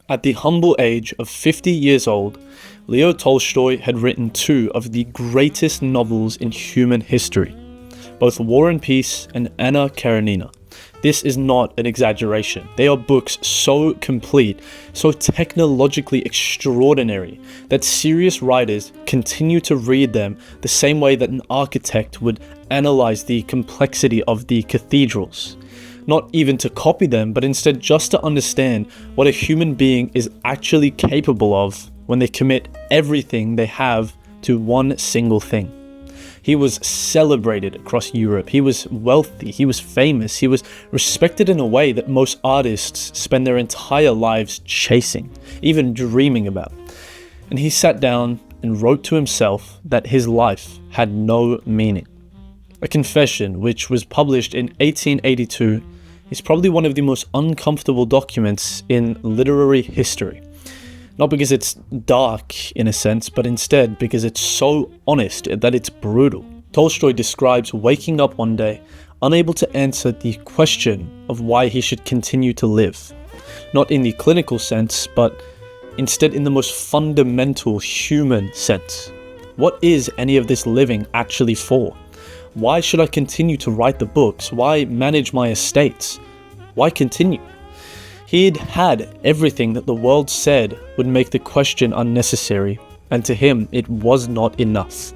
At the humble age of 50 years old, Leo Tolstoy had written two of the greatest novels in human history, both War and Peace and Anna Karenina. This is not an exaggeration. They are books so complete, so technologically extraordinary, that serious writers continue to read them the same way that an architect would analyze the complexity of the cathedrals. Not even to copy them, but instead just to understand what a human being is actually capable of when they commit everything they have to one single thing. He was celebrated across Europe. He was wealthy. He was famous. He was respected in a way that most artists spend their entire lives chasing, even dreaming about. And he sat down and wrote to himself that his life had no meaning. A confession, which was published in 1882, is probably one of the most uncomfortable documents in literary history. Not because it's dark in a sense, but instead because it's so honest that it's brutal. Tolstoy describes waking up one day, unable to answer the question of why he should continue to live. Not in the clinical sense, but instead in the most fundamental human sense. What is any of this living actually for? Why should I continue to write the books? Why manage my estates? Why continue? He'd had everything that the world said would make the question unnecessary, and to him it was not enough.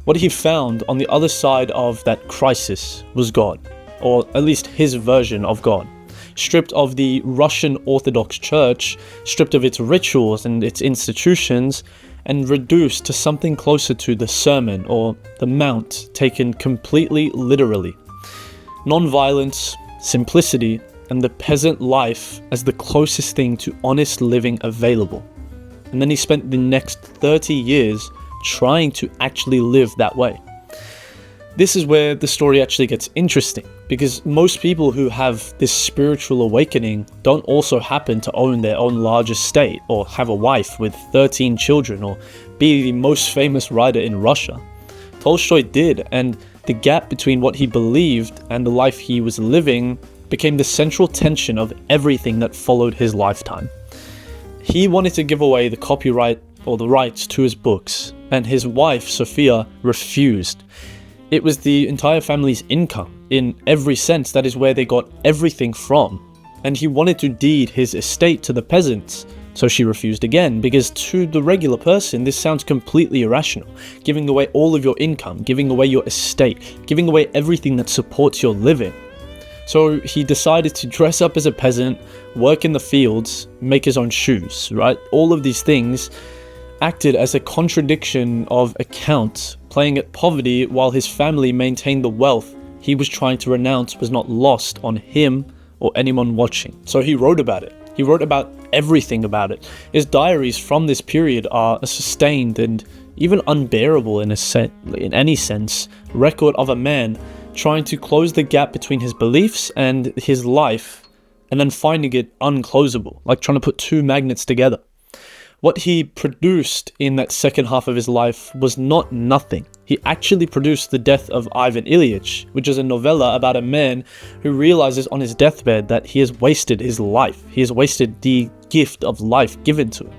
What he found on the other side of that crisis was God, or at least his version of God. Stripped of the Russian Orthodox Church, stripped of its rituals and its institutions, and reduced to something closer to the Sermon or the Mount, taken completely literally. Non-violence, simplicity, and the peasant life as the closest thing to honest living available. And then he spent the next 30 years trying to actually live that way. This is where the story actually gets interesting, because most people who have this spiritual awakening don't also happen to own their own large estate, or have a wife with 13 children, or be the most famous writer in Russia. Tolstoy did, and the gap between what he believed and the life he was living became the central tension of everything that followed his lifetime. He wanted to give away the copyright or the rights to his books, and his wife, Sophia, refused. It was the entire family's income. In every sense, that is where they got everything from. And he wanted to deed his estate to the peasants, so she refused again, because to the regular person, this sounds completely irrational. Giving away all of your income, giving away your estate, giving away everything that supports your living. So he decided to dress up as a peasant, work in the fields, make his own shoes, right? All of these things acted as a contradiction of account, playing at poverty while his family maintained the wealth he was trying to renounce was not lost on him or anyone watching. So he wrote about it. He wrote about everything about it. His diaries from this period are a sustained and even unbearable in any sense record of a man trying to close the gap between his beliefs and his life, and then finding it unclosable, like trying to put two magnets together. What he produced in that second half of his life was not nothing. He actually produced The Death of Ivan Ilyich, which is a novella about a man who realizes on his deathbed that he has wasted his life. He has wasted the gift of life given to him.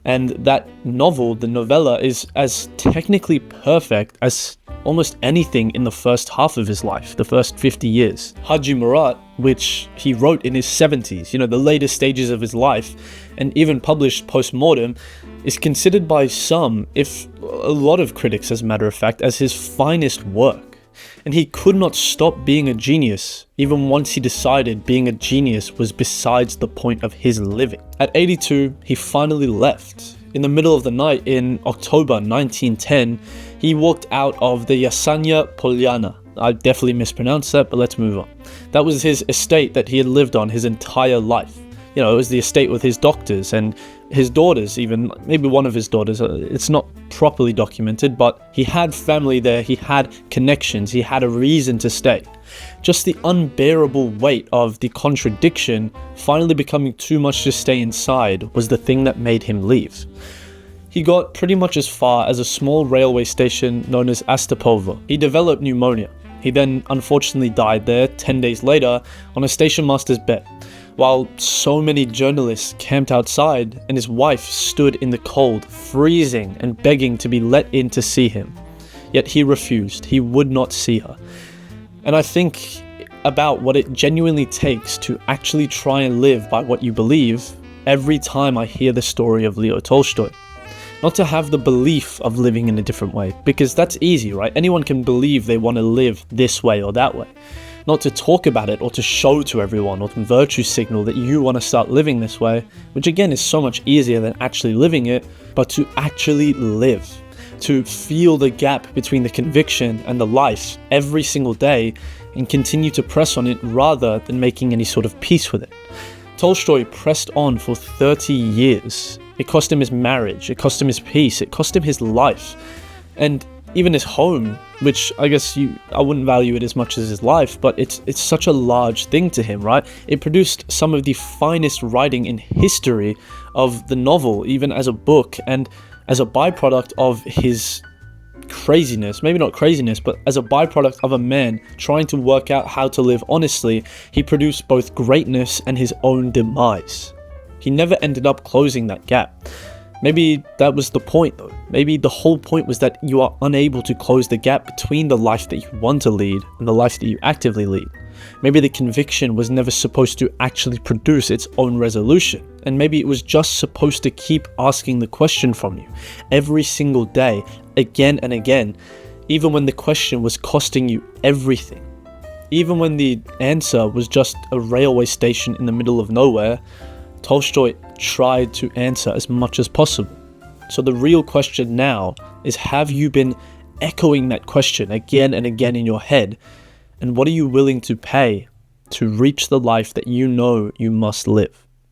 And that novel, the novella, is as technically perfect as almost anything in the first half of his life, the first 50 years. Haji Murat, which he wrote in his 70s, the later stages of his life, and even published post-mortem, is considered by some, if a lot of critics as a matter of fact, as his finest work. And he could not stop being a genius, even once he decided being a genius was besides the point of his living. At 82, he finally left. In the middle of the night in October 1910, he walked out of the Yasanya Polyana. I definitely mispronounced that, but let's move on. That was his estate that he had lived on his entire life. It was the estate with his doctors and his daughters, even maybe one of his daughters. It's not properly documented, but he had family there, he had connections, he had a reason to stay. Just the unbearable weight of the contradiction finally becoming too much to stay inside was the thing that made him leave. He got pretty much as far as a small railway station known as Astapovo. He developed pneumonia. He then unfortunately died there 10 days later on a station master's bed. while so many journalists camped outside and his wife stood in the cold, freezing and begging to be let in to see him. Yet he refused. He would not see her. And I think about what it genuinely takes to actually try and live by what you believe every time I hear the story of Leo Tolstoy. Not to have the belief of living in a different way, because that's easy, right? Anyone can believe they want to live this way or that way. Not to talk about it or to show to everyone or to virtue signal that you want to start living this way, which again is so much easier than actually living it, but to actually live. To feel the gap between the conviction and the life every single day and continue to press on it rather than making any sort of peace with it. Tolstoy pressed on for 30 years. It cost him his marriage, it cost him his peace, it cost him his life, and even his home, which I guess I wouldn't value it as much as his life, but it's such a large thing to him, right? It produced some of the finest writing in history of the novel, even as a book, and as a byproduct of his craziness, maybe not craziness, but as a byproduct of a man trying to work out how to live honestly, he produced both greatness and his own demise. He never ended up closing that gap. Maybe that was the point though. Maybe the whole point was that you are unable to close the gap between the life that you want to lead and the life that you actively lead. Maybe the conviction was never supposed to actually produce its own resolution, and maybe it was just supposed to keep asking the question from you every single day, again and again, even when the question was costing you everything. Even when the answer was just a railway station in the middle of nowhere, Tolstoy tried to answer as much as possible. So the real question now is, have you been echoing that question again and again in your head? And what are you willing to pay to reach the life that you know you must live?